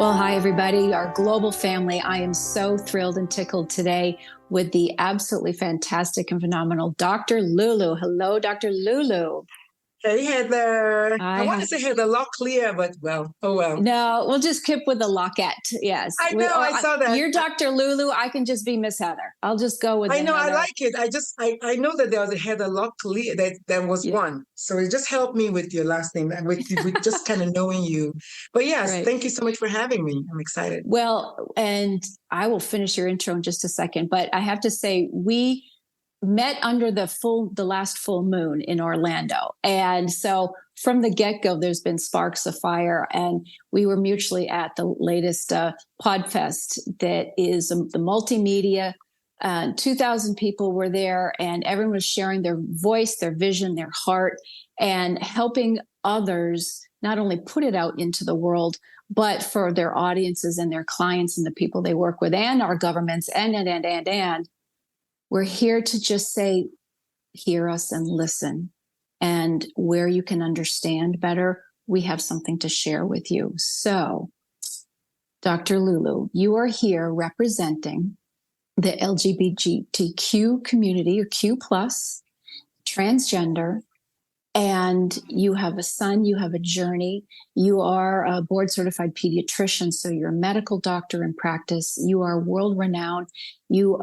Well, hi, everybody, our global family. I am so thrilled and tickled today with the absolutely fantastic and phenomenal Dr. Lulu. Hello, Dr. Lulu. Hey, Heather. I want Hi. to say Heather Locklear, but oh well. No, we'll just keep with the Lockett. Yes. I know, I saw that. You're Dr. Lulu. I can just be Miss Heather. I'll just go with I know, I Heather. like it. I know that there was a Heather Locklear, that there was one. So it just helped me with your last name, and with just kind of knowing you. But yes, Right. Thank you so much for having me. I'm excited. Well, and I will finish your intro in just a second, but I have to say, we met under the last full moon in Orlando. And so from the get-go, there's been sparks of fire. And we were mutually at the latest PodFest that is the multimedia. 2,000 people were there, and everyone was sharing their voice, their vision, their heart, and helping others not only put it out into the world, but for their audiences and their clients and the people they work with and our governments and we're here to just say, hear us and listen. And where you can understand better, we have something to share with you. So, Dr. Lulu, you are here representing the LGBTQ community, or Q+, transgender, and you have a son, you have a journey, you are a board certified pediatrician, so you're a medical doctor in practice, you are world renowned, you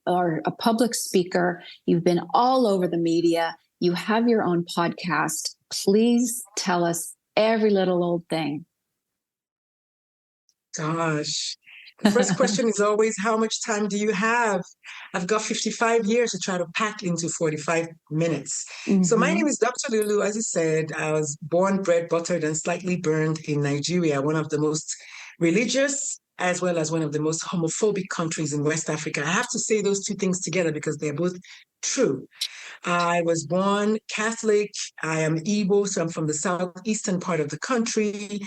are a public speaker, you've been all over the media, you have your own podcast. Please tell us every little old thing. Gosh. The first question is always, how much time do you have? I've got 55 years to try to pack into 45 minutes. Mm-hmm. So my name is Dr. Lulu. As you said, I was born, bred, buttered, and slightly burned in Nigeria, one of the most religious as well as one of the most homophobic countries in West Africa. I have to say those two things together because they're both true. I was born Catholic. I am Igbo, so I'm from the southeastern part of the country.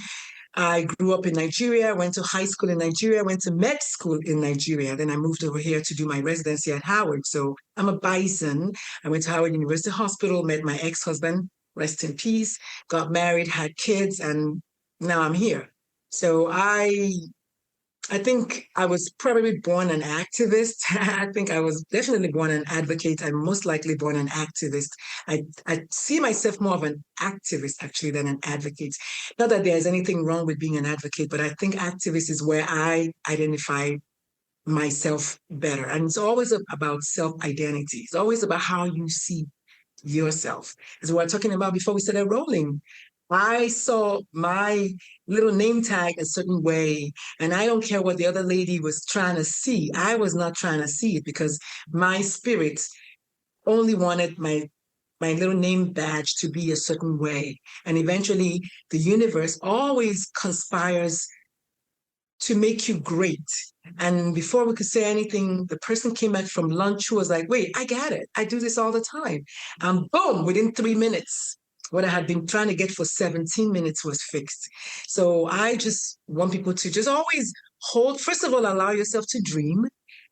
I grew up in Nigeria, went to high school in Nigeria, went to med school in Nigeria. Then I moved over here to do my residency at Howard. So I'm a bison. I went to Howard University Hospital, met my ex-husband, rest in peace, got married, had kids, and now I'm here. So I think I was probably born an activist. I think I was definitely born an advocate. I'm most likely born an activist. I see myself more of an activist, actually, than an advocate. Not that there's anything wrong with being an advocate, but I think activist is where I identify myself better. And it's always about self-identity. It's always about how you see yourself. As we were talking about before we started rolling, I saw my little name tag a certain way, and I don't care what the other lady was trying to see. I was not trying to see it because my spirit only wanted my little name badge to be a certain way. And eventually, the universe always conspires to make you great. And before we could say anything, the person came back from lunch who was like, wait, I got it. I do this all the time. And boom, within 3 minutes, what I had been trying to get for 17 minutes was fixed. So I just want people to just always first of all, allow yourself to dream,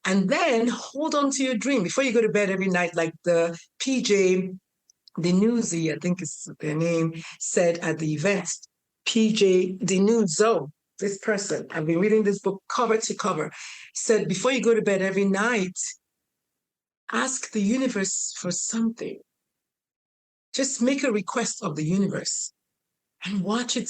and then hold on to your dream before you go to bed every night, like the PJ, the Newsy, I think is their name, said at the event, PJ Denuzzo, this person, I've been reading this book cover to cover, said before you go to bed every night, ask the universe for something. Just make a request of the universe and watch it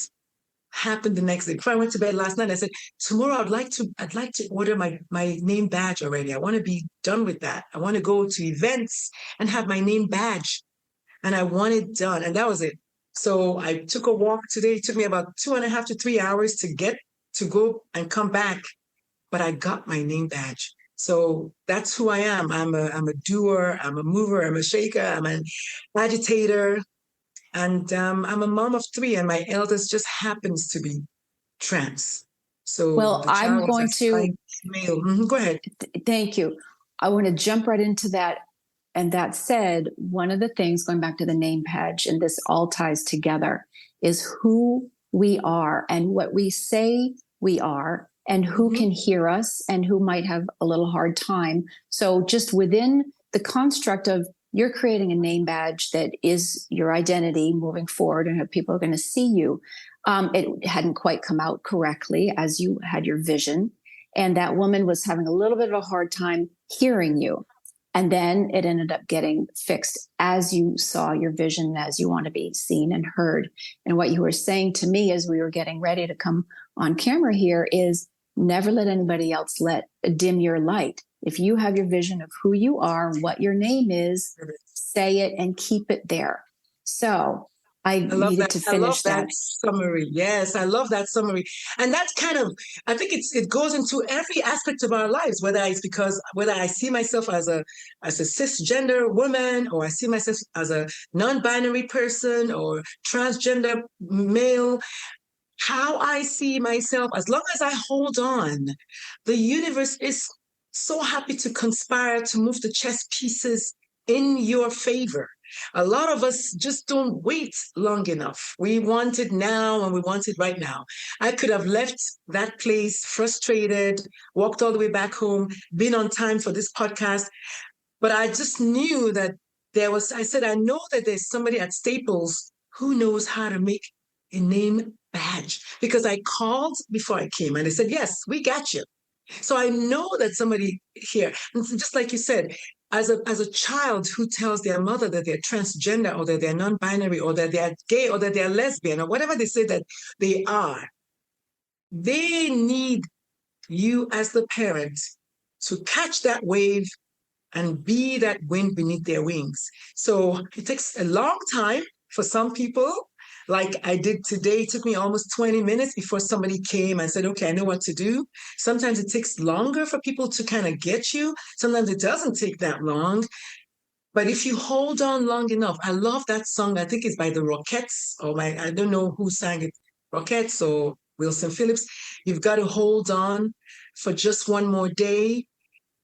happen the next day. Before I went to bed last night, I said, tomorrow I'd like to order my name badge already. I want to be done with that. I want to go to events and have my name badge. And I want it done. And that was it. So I took a walk today. It took me about 2.5 to 3 hours to go and come back. But I got my name badge. So that's who I am. I'm a doer, I'm a mover, I'm a shaker, I'm an agitator, and I'm a mom of 3, and my eldest just happens to be trans. So well, I'm going to male. Mm-hmm. Go ahead. Thank you. I want to jump right into that. And that said, one of the things, going back to the name badge, and this all ties together, is who we are and what we say we are, and who mm-hmm. can hear us and who might have a little hard time. So just within the construct of you're creating a name badge that is your identity moving forward and how people are going to see you. It hadn't quite come out correctly as you had your vision. And that woman was having a little bit of a hard time hearing you. And then it ended up getting fixed as you saw your vision, as you want to be seen and heard. And what you were saying to me as we were getting ready to come on camera here is never let anybody else dim your light. If you have your vision of who you are, what your name is, say it and keep it there. So I needed to finish that. Summary. Yes, I love that summary. And that's kind of, I think it goes into every aspect of our lives, whether I see myself as a cisgender woman, or I see myself as a non-binary person or transgender male. How I see myself, as long as I hold on, the universe is so happy to conspire to move the chess pieces in your favor. A lot of us just don't wait long enough. We want it now and we want it right now. I could have left that place frustrated, walked all the way back home, been on time for this podcast, but I just knew that I know that there's somebody at Staples who knows how to make a name badge, because I called before I came and they said, yes, we got you. So I know that somebody here, and just like you said, as a child who tells their mother that they're transgender or that they're non-binary or that they're gay or that they're lesbian or whatever they say that they are, they need you as the parent to catch that wave and be that wind beneath their wings. So it takes a long time for some people. Like I did today, it took me almost 20 minutes before somebody came and said, okay, I know what to do. Sometimes it takes longer for people to kind of get you. Sometimes it doesn't take that long. But if you hold on long enough, I love that song. I think it's by the Rockettes, I don't know who sang it, Rockettes or Wilson Phillips. You've got to hold on for just one more day.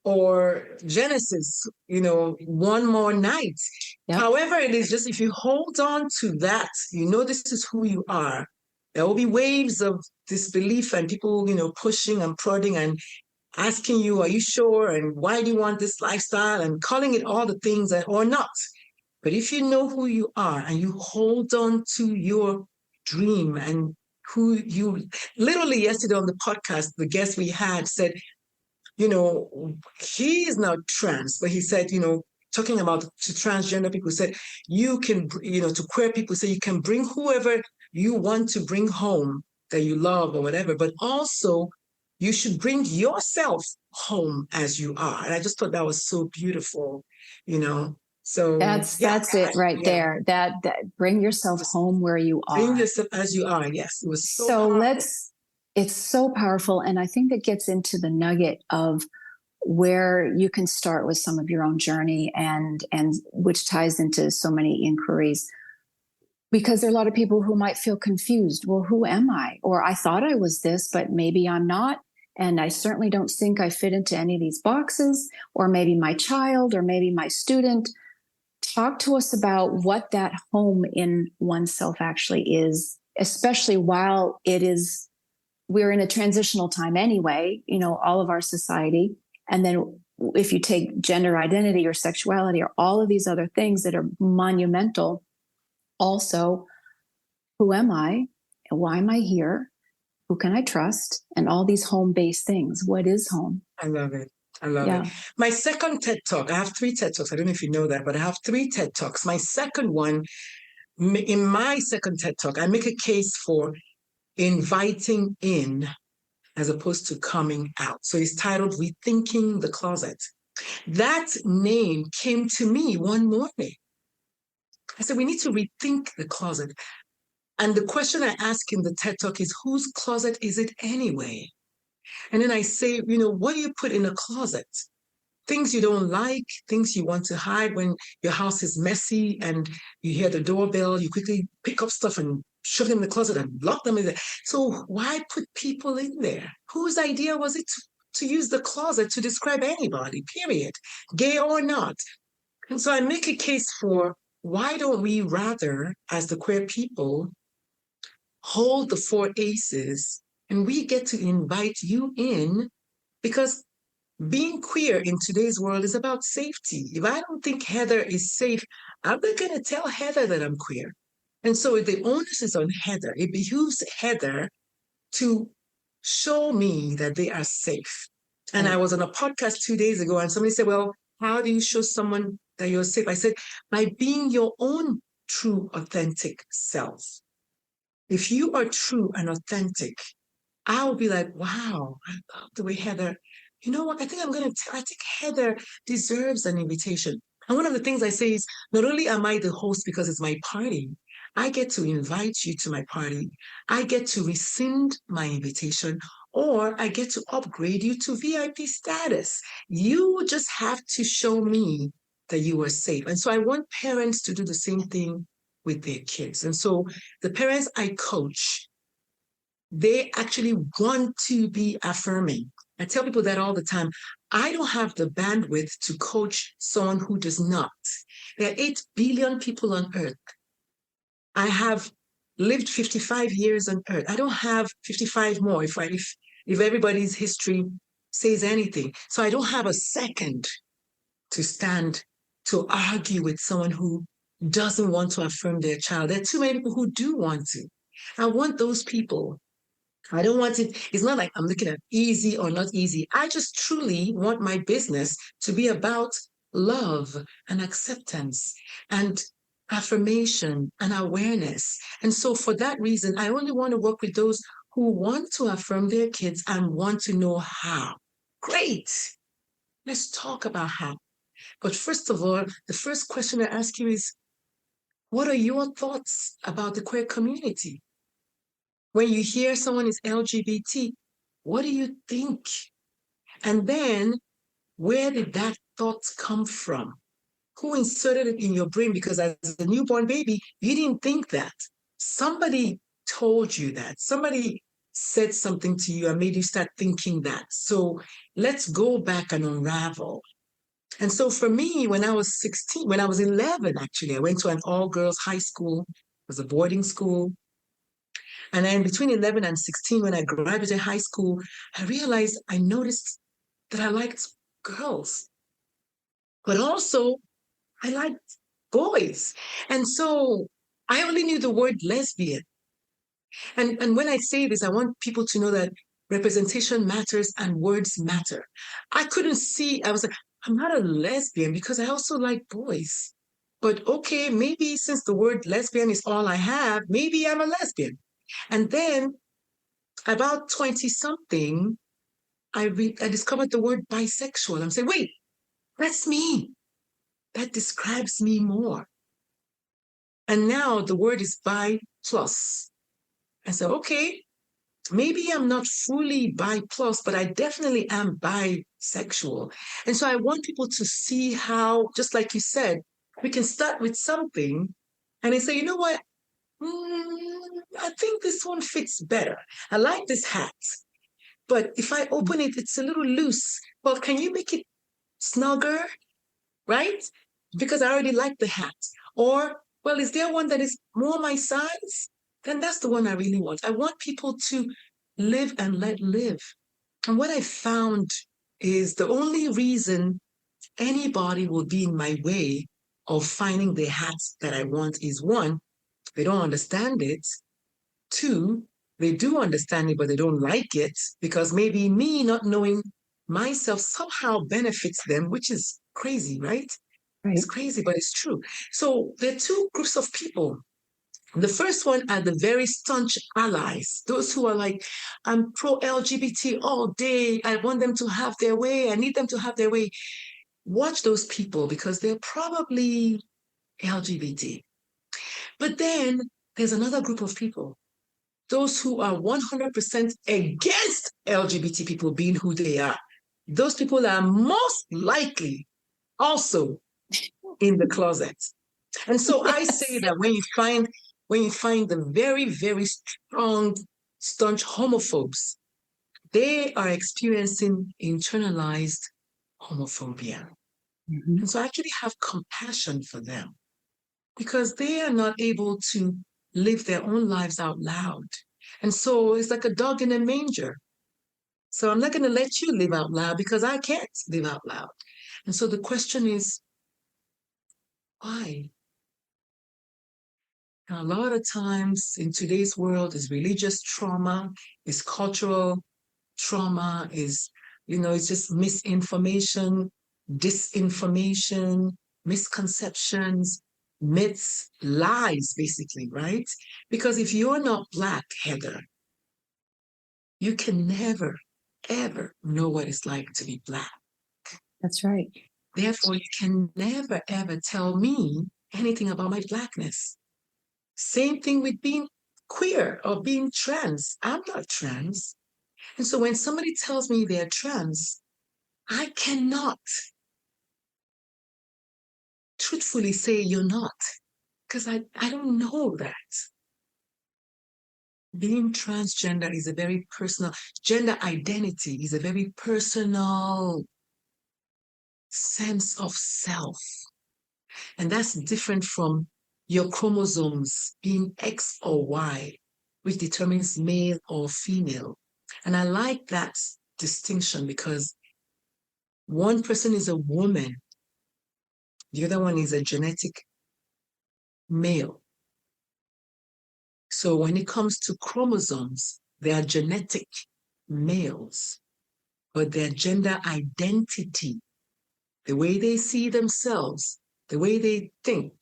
Or Genesis, one more night. Yep. However it is, just if you hold on to that, this is who you are. There will be waves of disbelief and people, pushing and prodding and asking you, are you sure? And why do you want this lifestyle? And calling it all the things or not. But if you know who you are and you hold on to your dream and who you, literally yesterday on the podcast, the guest we had said, he is not trans, but he said, talking about to transgender people, said, you can, to queer people, say you can bring whoever you want to bring home that you love or whatever, but also you should bring yourself home as you are. And I just thought that was so beautiful, So that's it right there. That bring yourself home where you are. Bring yourself as you are. Yes, it was so powerful. It's so powerful. And I think that gets into the nugget of where you can start with some of your own journey and which ties into so many inquiries. Because there are a lot of people who might feel confused. Well, who am I? Or I thought I was this, but maybe I'm not. And I certainly don't think I fit into any of these boxes, or maybe my child, or maybe my student. Talk to us about what that home in oneself actually is, especially while we're in a transitional time anyway, all of our society. And then if you take gender identity or sexuality or all of these other things that are monumental, also, who am I? And why am I here? Who can I trust? And all these home-based things. What is home? I love it. It. My second TED Talk, I have 3 TED Talks. I don't know if you know that, but I have 3 TED Talks. My second one, in my second TED Talk, I make a case for inviting in as opposed to coming out. So it's titled Rethinking the Closet. That name came to me one morning. I said, we need to rethink the closet. And the question I ask in the TED Talk is, whose closet is it anyway? And then I say, what do you put in a closet? Things you don't like, things you want to hide when your house is messy and you hear the doorbell, you quickly pick up stuff and shove them in the closet and lock them in there. So why put people in there? Whose idea was it to use the closet to describe anybody, period, gay or not? And so I make a case for, why don't we rather, as the queer people, hold the 4 aces and we get to invite you in, because Being queer in today's world is about safety. If I don't think Heather is safe, I'm not going to tell Heather that I'm queer. And so the onus is on Heather. It behooves Heather to show me that they are safe. And I was on a podcast 2 days ago, and somebody said, well, how do you show someone that you're safe? I said, by being your own true, authentic self. If you are true and authentic, I'll be like, wow, I love the way Heather, you know what? I think I think Heather deserves an invitation. And one of the things I say is, not only am I the host because it's my party, I get to invite you to my party. I get to rescind my invitation, or I get to upgrade you to VIP status. You just have to show me that you are safe. And so I want parents to do the same thing with their kids. And so the parents I coach, they actually want to be affirming. I tell people that all the time. I don't have the bandwidth to coach someone who does not. There are 8 billion people on earth. I have lived 55 years on earth. I don't have 55 more if everybody's history says anything. So I don't have a second to stand to argue with someone who doesn't want to affirm their child. There are too many people who do want to. I want those people. I don't want it. It's not like I'm looking at easy or not easy. I just truly want my business to be about love and acceptance and affirmation and awareness. And so for that reason, I only want to work with those who want to affirm their kids and want to know how. Great. Let's talk about how. But first of all, the first question I ask you is, what are your thoughts about the queer community? When you hear someone is LGBT, what do you think? And then, where did that thought come from? Who inserted it in your brain? Because as a newborn baby, you didn't think that. Somebody told you that. Somebody said something to you and made you start thinking that. So let's go back and unravel. And so for me, when I was 16, when I was 11, actually, I went to an all-girls high school. It was a boarding school. And then between 11 and 16, when I graduated high school, I noticed that I liked girls, but also I liked boys. And so I only knew the word lesbian. And when I say this, I want people to know that representation matters and words matter. I couldn't see, I was like, I'm not a lesbian because I also like boys. But okay, maybe since the word lesbian is all I have, maybe I'm a lesbian. And then about 20 something, I discovered the word bisexual. I'm saying, wait, that's me. That describes me more. And now the word is bi plus. I said, okay, maybe I'm not fully bi plus, but I definitely am bisexual. And so I want people to see how, just like you said, we can start with something and they say, you know what? I think this one fits better. I like this hat, but if I open it, it's a little loose. Well, can you make it snugger, right? Because I already like the hat. Or, well, is there one that is more my size? Then that's the one I really want. I want people to live and let live. And what I found is the only reason anybody will be in my way of finding the hats that I want is one, they don't understand it. Two, they do understand it, but they don't like it because maybe me not knowing myself somehow benefits them, which is crazy, right? It's crazy, but it's true. So there are two groups of people. The first one are the very staunch allies, those who are like, I'm pro-LGBT all day. I want them to have their way. I need them to have their way. Watch those people because they're probably LGBT. But then there's another group of people, those who are 100% against LGBT people being who they are. Those people are most likely also in the closet. And so I say that when you find the very, very strong, staunch homophobes, they are experiencing internalized homophobia. Mm-hmm. And so I actually have compassion for them because they are not able to live their own lives out loud. And so it's like a dog in a manger. So I'm not going to let you live out loud because I can't live out loud. And so the question is, why? And a lot of times in today's world is religious trauma, is cultural trauma, is, it's just misinformation, disinformation, misconceptions, myths, lies, basically, right? Because if you're not Black, Heather, you can never, ever know what it's like to be Black. That's right. Therefore, you can never, ever tell me anything about my Blackness. Same thing with being queer or being trans. I'm not trans. And so when somebody tells me they're trans, I cannot truthfully say you're not, because I don't know that. Being transgender is a very personal, gender identity is a very personal sense of self. And that's different from your chromosomes being X or Y, which determines male or female. And I like that distinction because one person is a woman, the other one is a genetic male. So when it comes to chromosomes, they are genetic males, but their gender identity, the way they see themselves, the way they think,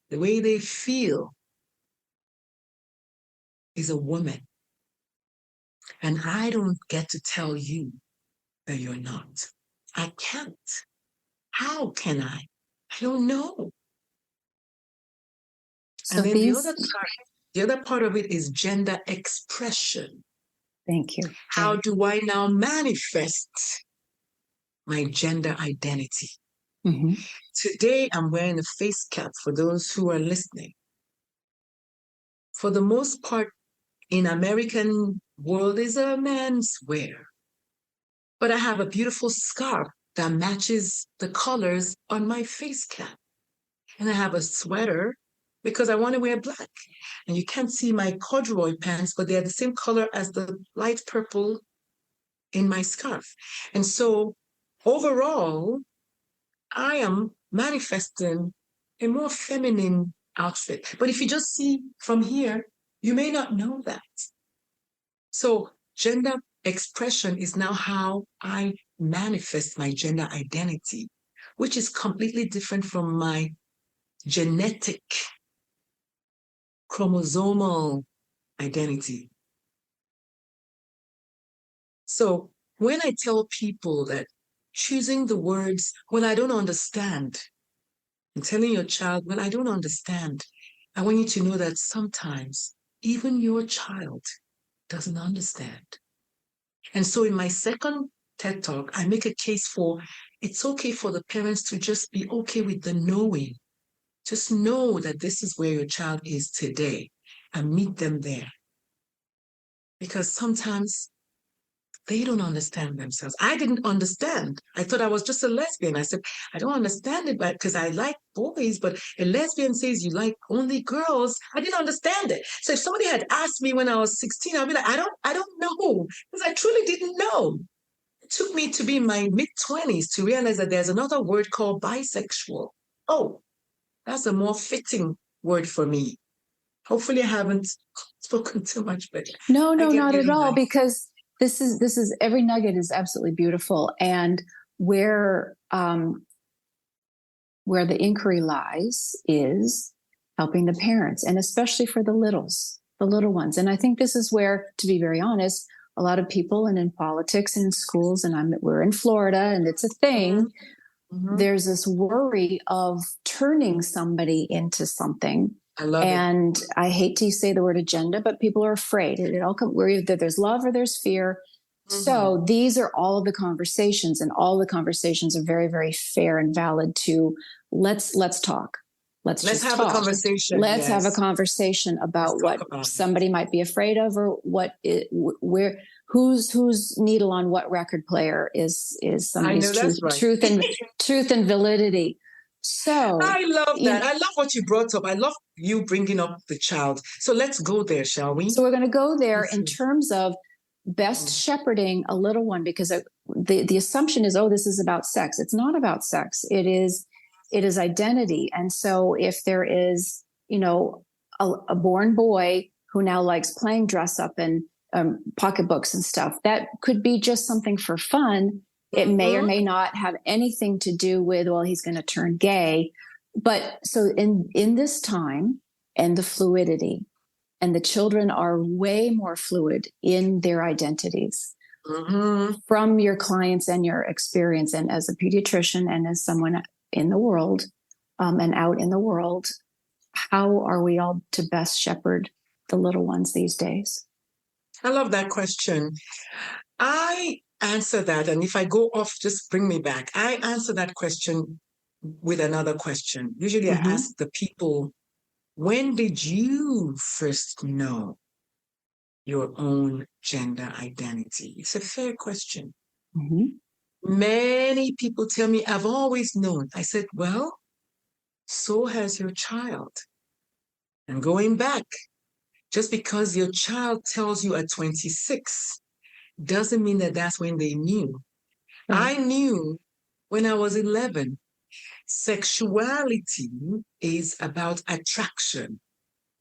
the way they feel, is a woman. And I don't get to tell you that you're not. I can't. How can I? I don't know. So And then the other part of it is gender expression. Thank you. How do I now manifest my gender identity? Mm-hmm. Today, I'm wearing a face cap for those who are listening. For the most part, in American world, is a man's wear. But I have a beautiful scarf that matches the colors on my face cap. And I have a sweater because I want to wear Black. And you can't see my corduroy pants, but they're the same color as the light purple in my scarf. And so overall, I am manifesting a more feminine outfit. But if you just see from here, you may not know that. So gender expression is now how I manifest my gender identity, which is completely different from my genetic chromosomal identity. So when I tell people that choosing the words, well, I don't understand, and telling your child, well, I don't understand, I want you to know that sometimes even your child doesn't understand. And so in my second TED Talk, I make a case for it's okay for the parents to just be okay with the knowing. Just know that this is where your child is today and meet them there. Because sometimes they don't understand themselves. I didn't understand. I thought I was just a lesbian. I said, I don't understand it because I like boys, but a lesbian says you like only girls. I didn't understand it. So if somebody had asked me when I was 16, I'd be like, I don't know, because I truly didn't know. It took me to be in my mid-20s to realize that there's another word called bisexual. Oh, that's a more fitting word for me. Hopefully I haven't spoken too much, but no, not at all, because this is every nugget is absolutely beautiful. And where the inquiry lies is helping the parents, and especially for the little ones. And I think this is where, to be very honest, a lot of people and in politics and in schools, and we're in Florida and it's a thing. Mm-hmm. There's this worry of turning somebody into something. I love and it. I hate to say the word agenda, but people are afraid. It all comes where either there's love or there's fear. Mm-hmm. So these are all of the conversations, and all the conversations are very, very fair and valid. To let's talk. Let's have talk. A conversation. Let's have a conversation about what somebody might be afraid of, or whose needle on what record player is somebody's truth and validity. So I love that. I love what you brought up. I love you bringing up the child. So let's go there, shall we? So we're going to go there in terms of best shepherding a little one, because the assumption is, oh, this is about sex. It's not about sex. It is identity. And so if there is, a born boy who now likes playing dress up and pocketbooks and stuff, that could be just something for fun. It may or may not have anything to do with, well, he's going to turn gay. But so in this time and the fluidity, and the children are way more fluid in their identities from your clients and your experience. And as a pediatrician and as someone in the world and out in the world, how are we all to best shepherd the little ones these days? I love that question. I answer that, and if I go off, just bring me back. I answer that question with another question. Usually I ask the people, when did you first know your own gender identity? It's a fair question. Many people tell me, I've always known. I said, well, so has your child. And going back, just because your child tells you at 26 doesn't mean that that's when they knew. I knew when I was 11. Sexuality is about attraction.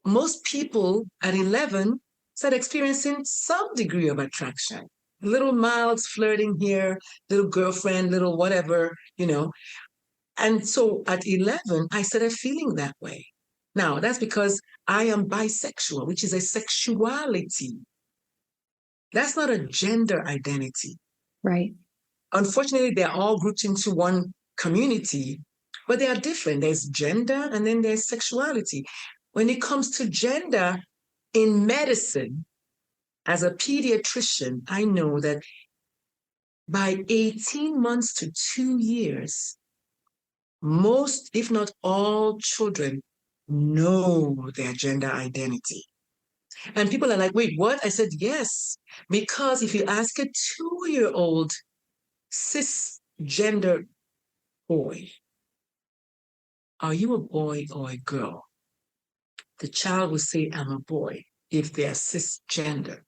Most people at 11 start experiencing some degree of attraction. Little mild flirting here, little girlfriend, little whatever, And so at 11, I started feeling that way. Now, that's because I am bisexual, which is a sexuality. That's not a gender identity. Right. Unfortunately, they're all grouped into one community, but they are different. There's gender and then there's sexuality. When it comes to gender in medicine, as a pediatrician, I know that by 18 months to 2 years, most, if not all, children know their gender identity. And people are like, wait, what? I said, yes, because if you ask a 2-year-old cisgender boy, are you a boy or a girl? The child will say, I'm a boy, if they are cisgender.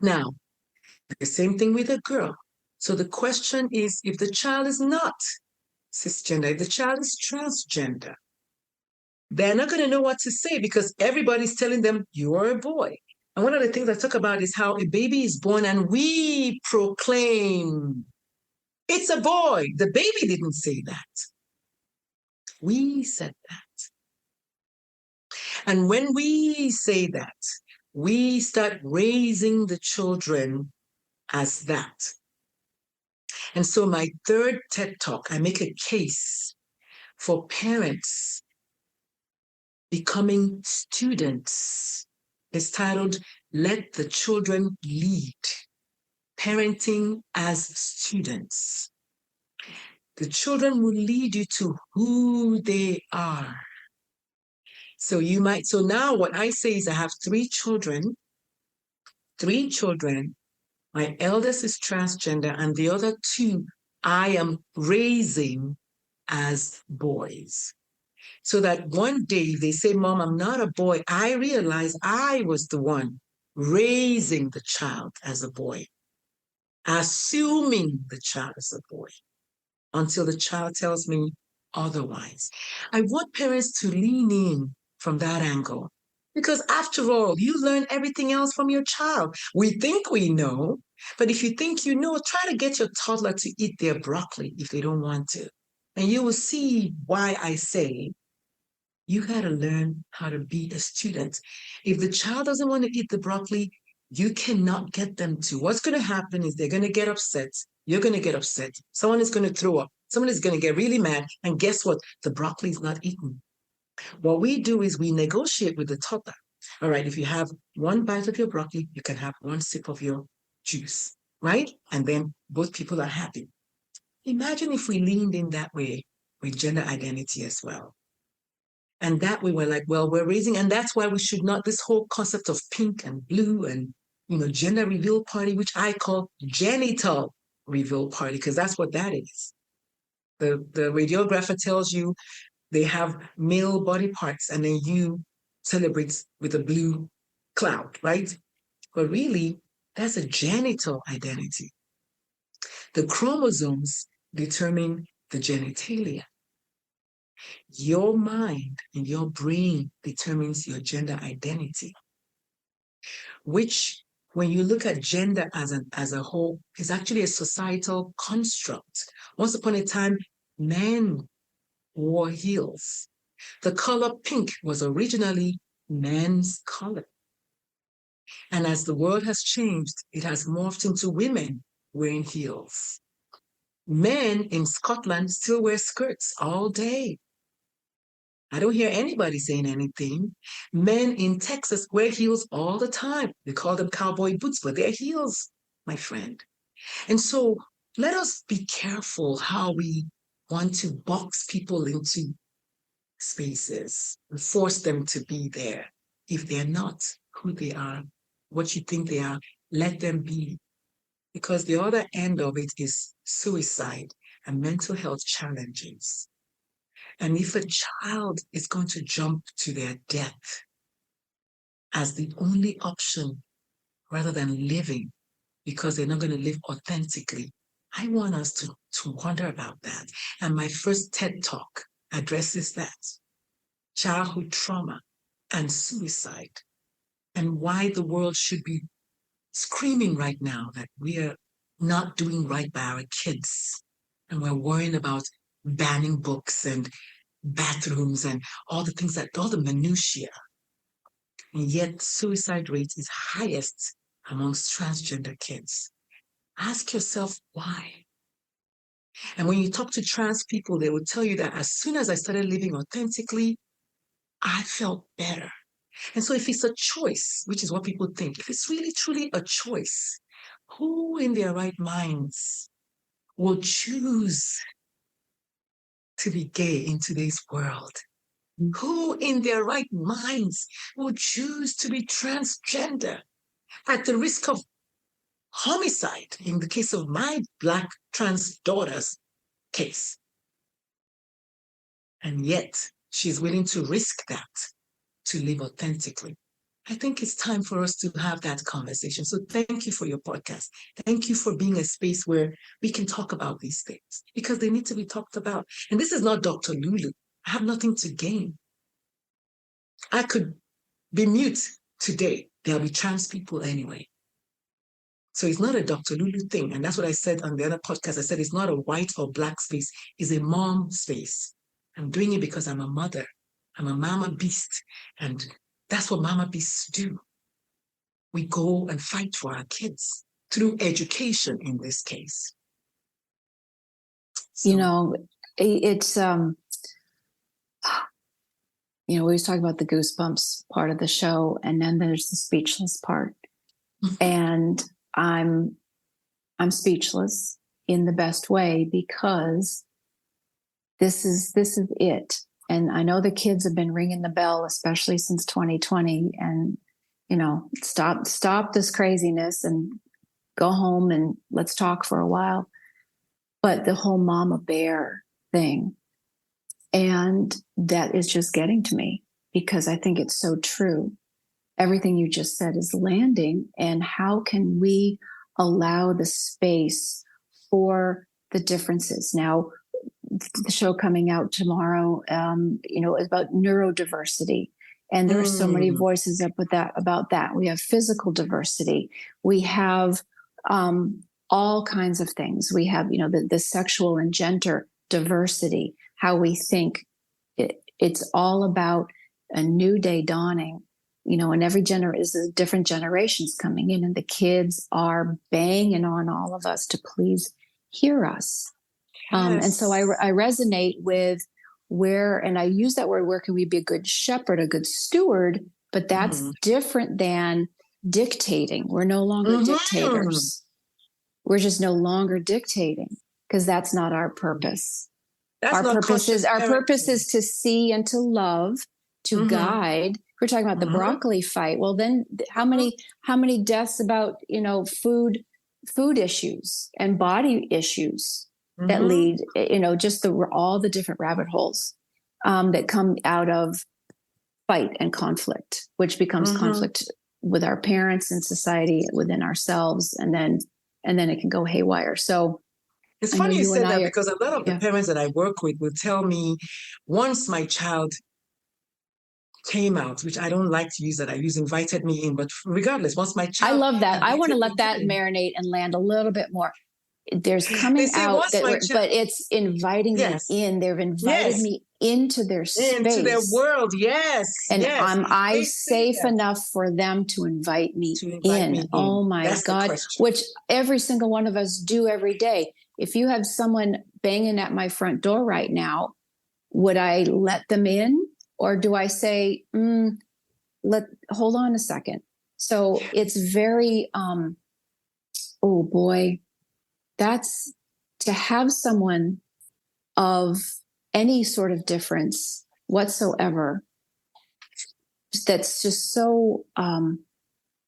Now, the same thing with a girl. So the question is, if the child is not cisgender, if the child is transgender, they're not going to know what to say because everybody's telling them, you're a boy. And one of the things I talk about is how a baby is born and we proclaim, it's a boy. The baby didn't say that. We said that. And when we say that, we start raising the children as that. And so my third TED Talk, I make a case for parents becoming students. It's titled, Let the Children Lead, Parenting as Students. The children will lead you to who they are. So now what I say is I have 3 children. My eldest is transgender, and the other 2 I am raising as boys. So that one day they say, Mom, I'm not a boy. I realize I was the one raising the child as a boy, assuming the child is a boy, until the child tells me otherwise. I want parents to lean in from that angle. Because after all, you learn everything else from your child. We think we know, but if you think you know, try to get your toddler to eat their broccoli if they don't want to. And you will see why I say you got to learn how to be a student. If the child doesn't want to eat the broccoli, you cannot get them to. What's going to happen is they're going to get upset. You're going to get upset. Someone is going to throw up. Someone is going to get really mad. And guess what? The broccoli is not eaten. What we do is we negotiate with the toddler. All right, if you have 1 bite of your broccoli, you can have 1 sip of your juice, right? And then both people are happy. Imagine if we leaned in that way with gender identity as well. And that way we're like, well, we're raising, and that's why we should not, this whole concept of pink and blue and, gender reveal party, which I call genital reveal party, because that's what that is. The radiographer tells you they have male body parts, and then you celebrate with a blue cloud, right? But really, That's a genital identity. The chromosomes determine the genitalia. Your mind and your brain determines your gender identity, which, when you look at gender as a whole, is actually a societal construct. Once upon a time, men wore heels. The color pink was originally men's color. And as the world has changed, it has morphed into women wearing heels. Men in Scotland still wear skirts all day. I don't hear anybody saying anything. Men in Texas wear heels all the time. They call them cowboy boots, but they're heels, my friend. And so let us be careful how we want to box people into spaces and force them to be there. If they're not who they are, what you think they are, let them be. Because the other end of it is suicide and mental health challenges. And if a child is going to jump to their death as the only option rather than living because they're not going to live authentically, I want us to wonder about that. And my first TED Talk addresses that. Childhood trauma and suicide, and why the world should be screaming right now that we are not doing right by our kids. And we're worrying about banning books and bathrooms and all the things all the minutiae. And yet suicide rate is highest amongst transgender kids. Ask yourself why. And when you talk to trans people, they will tell you that as soon as I started living authentically, I felt better. And so if it's a choice, which is what people think, if it's really truly a choice, who in their right minds will choose to be gay in today's world? Who in their right minds will choose to be transgender at the risk of homicide in the case of my Black trans daughter's case? And yet she's willing to risk that to live authentically. I think it's time for us to have that conversation. So thank you for your podcast. Thank you for being a space where we can talk about these things because they need to be talked about. And this is not Dr. Lulu. I have nothing to gain. I could be mute today. There'll be trans people anyway. So it's not a Dr. Lulu thing. And that's what I said on the other podcast. I said it's not a white or Black space. It's a mom space. I'm doing it because I'm a mother. I'm a mama beast. And that's what mama beasts do. We go and fight for our kids through education in this case. So, it's, we always talk about the goosebumps part of the show, and then there's the speechless part. And I'm speechless in the best way because this is it. And I know the kids have been ringing the bell, especially since 2020. And, stop this craziness and go home and let's talk for a while. But the whole mama bear thing, and that is just getting to me because I think it's so true. Everything you just said is landing. And how can we allow the space for the differences? Now, the show coming out tomorrow, is about neurodiversity. And there are so many voices about that. We have physical diversity. We have all kinds of things. We have, the sexual and gender diversity, how we think. It's all about a new day dawning, and every is different generations coming in, and the kids are banging on all of us to please hear us. Yes. And so I resonate with and I use that word, where can we be a good shepherd, a good steward, but that's different than dictating. We're no longer dictators. We're just no lolonger dictating because that's not our purpose. Our purpose is to see and to love, to guide. We're talking about the broccoli fight. Well, then how many deaths about, food issues and body issues that lead, just all the different rabbit holes that come out of fight and conflict, which becomes conflict with our parents in society, within ourselves, and then it can go haywire. So it's funny you said that, because a lot of the parents that I work with will tell me, once my child came out, which I don't like to use that, I use invited me in, but regardless, once my child, I love that. I want to let that marinate and land a little bit more. There's coming out, but it's inviting me in. They've invited me into their space, into their world. Yes, and am I safe enough for them to invite me in? Oh my God! Which every single one of us do every day. If you have someone banging at my front door right now, would I let them in, or do I say, hold on a second? So it's very, oh boy. That's to have someone of any sort of difference whatsoever that's just so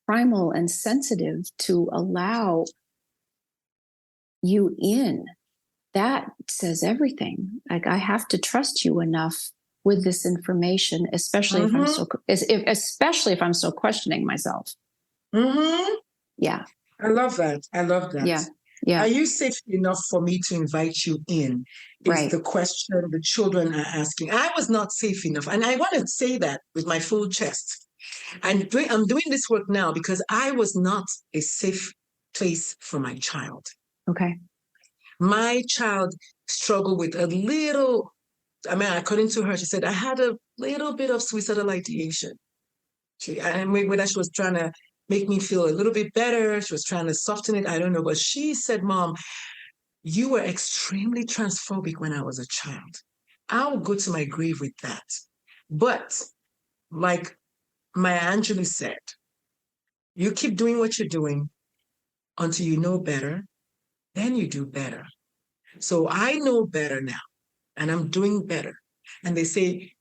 primal and sensitive to allow you in. That says everything. Like, I have to trust you enough with this information, especially if I'm still questioning myself. Yeah. I love that. Yeah. Are you safe enough for me to invite you in? Is the question the children are asking. I was not safe enough. And I want to say that with my full chest. I'm doing this work now because I was not a safe place for my child. Okay. My child struggled with a little, according to her, she said, I had a little bit of suicidal ideation. Whether she was trying to make me feel a little bit better, she was trying to soften it, I don't know. But she said, Mom, you were extremely transphobic when I was a child. I'll go to my grave with that. But like Maya Angelou said, you keep doing what you're doing until you know better, then you do better. So I know better now, and I'm doing better. And they say,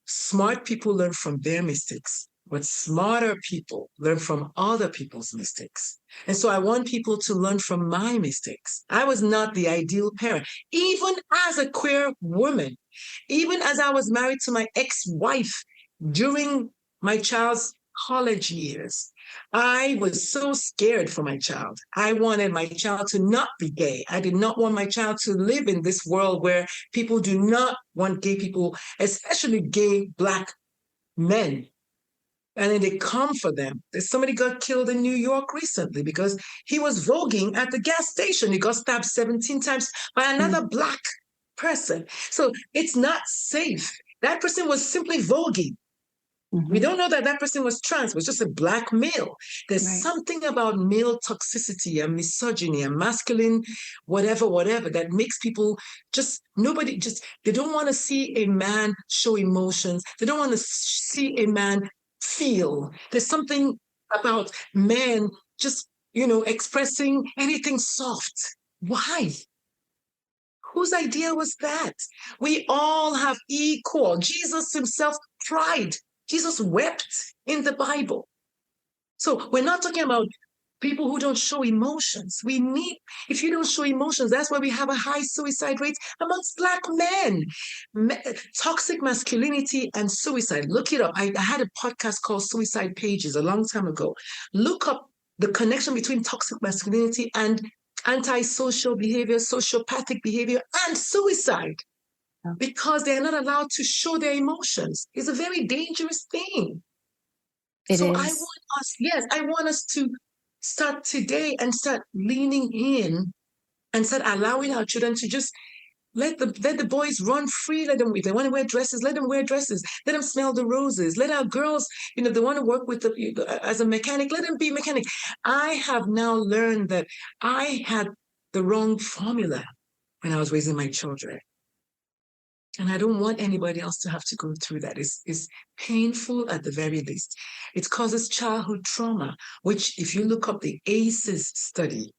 smart people learn from their mistakes, but smarter people learn from other people's mistakes. And so I want people to learn from my mistakes. I was not the ideal parent. Even as a queer woman, even as I was married to my ex-wife during my child's college years, I was so scared for my child. I wanted my child to not be gay. I did not want my child to live in this world where people do not want gay people, especially gay Black men. And then they come for them. Somebody got killed in New York recently because he was voguing at the gas station. He got stabbed 17 times by another Black person. So it's not safe. That person was simply voguing. We don't know that person was trans. It was just a Black male. There's something about male toxicity and misogyny and masculine whatever that makes people they don't want to see a man show emotions. They don't want to see a man feel. There's something about men just, expressing anything soft. Why? Whose idea was that? We all have equal. Jesus himself cried. Jesus wept in the Bible. So we're not talking about people who don't show emotions. If you don't show emotions, that's why we have a high suicide rate amongst Black men. Toxic masculinity and suicide. Look it up. I had a podcast called Suicide Pages a long time ago. Look up the connection between toxic masculinity and antisocial behavior, sociopathic behavior, and suicide. Because they're not allowed to show their emotions. It's a very dangerous thing. I want us to start today and start leaning in and start allowing our children to just let the boys run free. Let them, if they want to wear dresses, let them wear dresses. Let them smell the roses. Let our girls, if they want to work with as a mechanic, let them be mechanic. I have now learned that I had the wrong formula when I was raising my children. And I don't want anybody else to have to go through that. It's painful at the very least. It causes childhood trauma, which if you look up the ACEs study,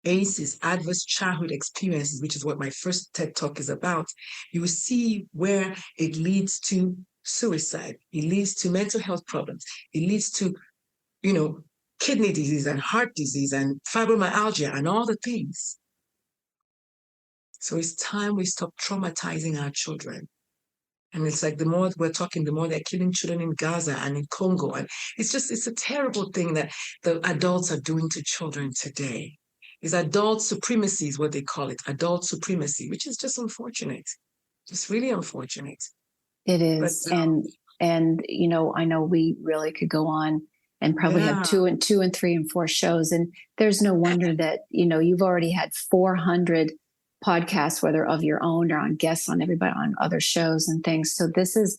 ACEs, Adverse Childhood Experiences, which is what my first TED Talk is about, you will see where it leads to suicide. It leads to mental health problems. It leads to, kidney disease and heart disease and fibromyalgia and all the things. So it's time we stop traumatizing our children. And it's like the more we're talking, the more they're killing children in Gaza and in Congo. And it's a terrible thing that the adults are doing to children today. Is adult supremacy is what they call it, adult supremacy, which is just unfortunate. Just really unfortunate. It is. But, and you know, I know we really could go on and probably have two and 3 and 4 shows. And there's no wonder that, you know, you've already had 400 podcasts, whether of your own or on guests on everybody on other shows and things. So this is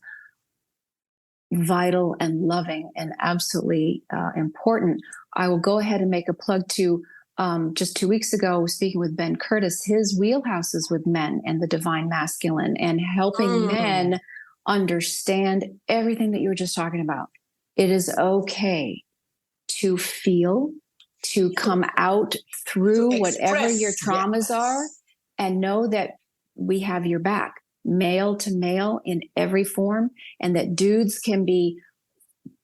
vital and loving and absolutely important. I will go ahead and make a plug to just 2 weeks ago, speaking with Ben Curtis. His wheelhouse is with men and the divine masculine and helping men understand everything that you were just talking about. It is okay to feel, to come out through whatever your traumas are, and know that we have your back, male to male in every form, and that dudes can be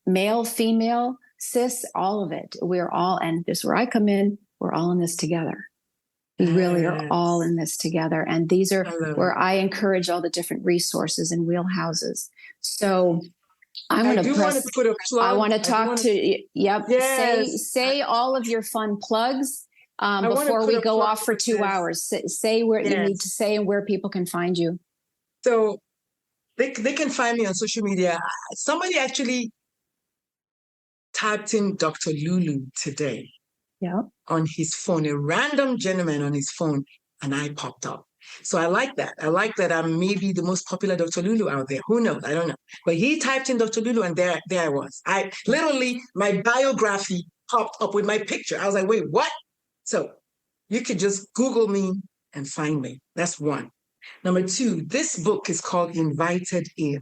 male, female, cis, all of it. We're all, and this is where I come in, we're all in this together. We really are all in this together. And these are where I encourage all the different resources and wheelhouses. So I want to put a plug. I want to talk to, say all of your fun plugs before we go off for 2 hours. Say where you need to say and where people can find you. So they can find me on social media. Somebody actually typed in Dr. Lulu today on his phone, a random gentleman on his phone, and I popped up. So I like that. I like that I'm maybe the most popular Dr. Lulu out there. Who knows? I don't know. But he typed in Dr. Lulu, and there I was. I literally, my biography popped up with my picture. I was like, wait, what? So you could just Google me and find me. That's one. Number 2, this book is called Invited In: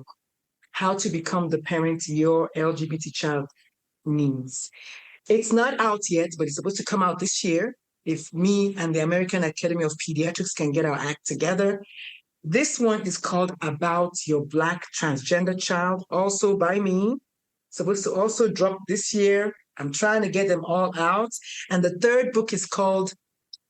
How to Become the Parent Your LGBT Child Needs. It's not out yet, but it's supposed to come out this year if me and the American Academy of Pediatrics can get our act together. This one is called About Your Black Transgender Child, also by me. Supposed to also drop this year. I'm trying to get them all out. And the third book is called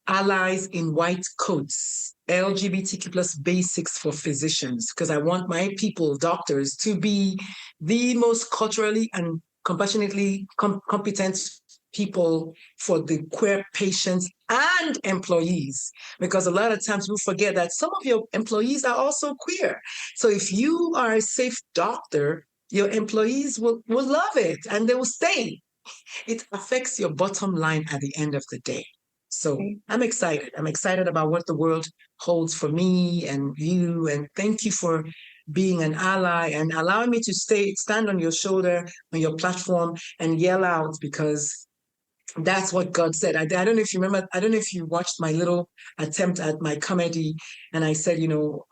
Allies in White Coats: LGBTQ plus Basics for Physicians, because I want my people, doctors, to be the most culturally and compassionately competent people for the queer patients and employees, because a lot of times we forget that some of your employees are also queer. So if you are a safe doctor, your employees will love it and they will stay. It affects your bottom line at the end of the day. So I'm excited. I'm excited about what the world holds for me and you. And thank you for being an ally and allowing me to stand on your shoulder, on your platform, and yell out, because that's what God said. I don't know if you remember, I don't know if you watched my little attempt at my comedy. And I said, you know,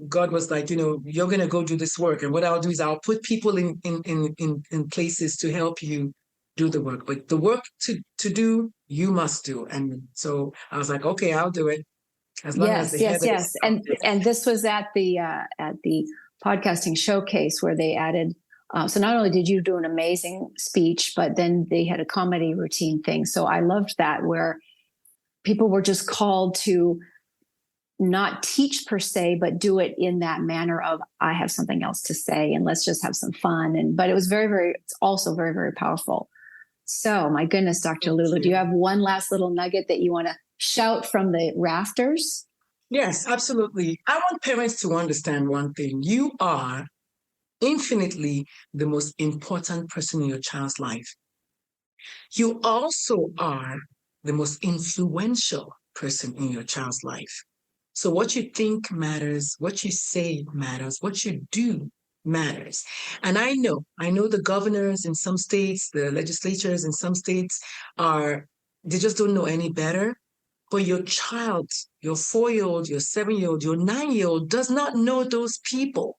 God was like, you know, you're going to go do this work. And what I'll do is I'll put people in places to help you do the work. But the work to do, you must do. And so I was like, okay, I'll do it. As long as yes. And this was at the podcasting showcase where they added. So not only did you do an amazing speech, but then they had a comedy routine thing. So I loved that, where people were just called to not teach per se, but do it in that manner of, I have something else to say and let's just have some fun. But it was it's also very, very powerful. So my goodness, Dr. Lulu, do you have one last little nugget that you want to shout from the rafters? Yes, absolutely. I want parents to understand one thing. You are infinitely the most important person in your child's life. You also are the most influential person in your child's life. So what you think matters, what you say matters, what you do matters. And I know the governors in some states, the legislatures in some states they just don't know any better. But your child, your 4-year-old, your 7-year-old, your 9-year-old does not know those people,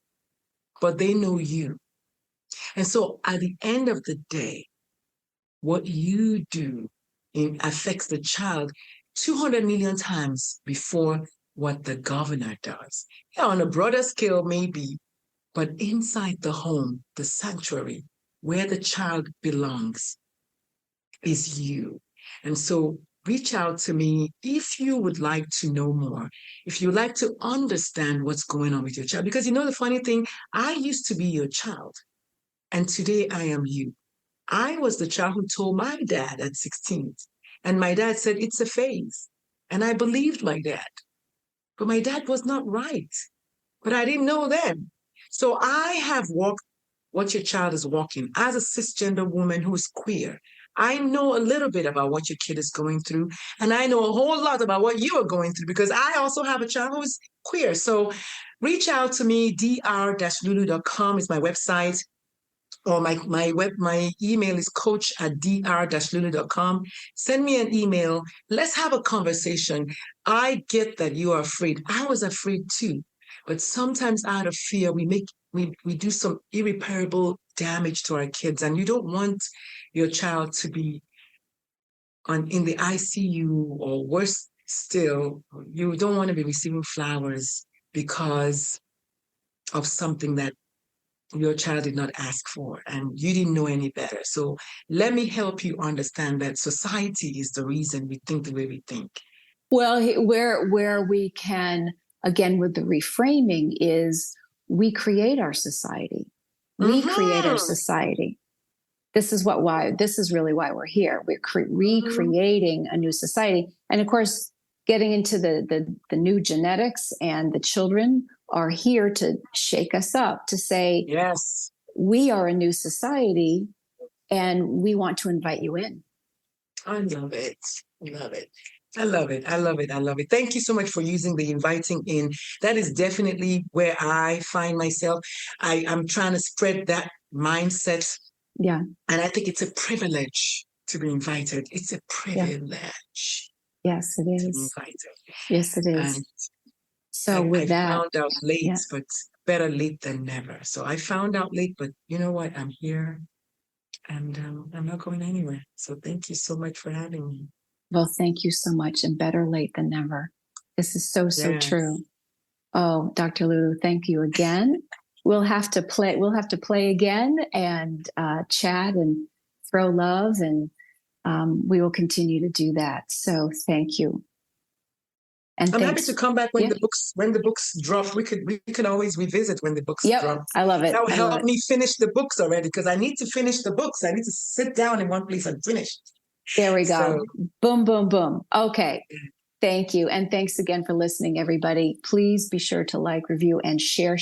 but they know you. And so at the end of the day, what you do affects the child 200 million times before what the governor does. Yeah, on a broader scale, maybe, but inside the home, the sanctuary, where the child belongs, is you. And so reach out to me if you would like to know more, if you would like to understand what's going on with your child. Because the funny thing, I used to be your child, and today I am you. I was the child who told my dad at 16, and my dad said, it's a phase. And I believed my dad, but my dad was not right. But I didn't know then. So I have walked what your child is walking as a cisgender woman who is queer. I know a little bit about what your kid is going through, and I know a whole lot about what you are going through because I also have a child who is queer. So reach out to me, dr-lulu.com is my website, or my email is coach@dr-lulu.com. Send me an email. Let's have a conversation. I get that you are afraid. I was afraid too. But sometimes out of fear, we do some irreparable damage to our kids, and you don't want your child to be in the ICU, or worse still, you don't want to be receiving flowers because of something that your child did not ask for and you didn't know any better. So let me help you understand that society is the reason we think the way we think. Well, where we can, again, with the reframing, is we create our society. We create our society. This is really why we're here. We're recreating a new society. And of course, getting into the new genetics, and the children are here to shake us up, to say, yes, we are a new society and we want to invite you in. I love it. I love it. I love it. I love it. I love it. Thank you so much for using the inviting in. That is definitely where I find myself. I'm trying to spread that mindset. Yeah. And I think it's a privilege to be invited. It's a privilege. Yes, it is. To be invited. Yes, it is. And so I found out late, but better late than never. So I found out late, but you know what? I'm here, and I'm not going anywhere. So thank you so much for having me. Well, thank you so much, and better late than never. This is so true. Oh, Dr. Lulu, thank you again. We'll have to play again and chat and throw love, and we will continue to do that. So thank you. And I'm happy to come back when the books drop. We can always revisit when the books drop. I love it. That will help me finish the books already, because I need to finish the books. I need to sit down in one place and finish. There we go. Boom, boom, boom. Okay. Thank you. And thanks again for listening, everybody. Please be sure to like, review, and share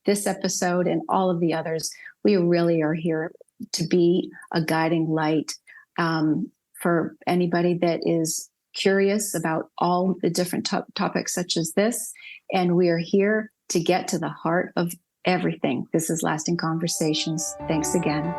this episode and all of the others. We really are here to be a guiding light for anybody that is curious about all the different topics such as this. And we are here to get to the heart of everything. This is Lasting Conversations. Thanks again.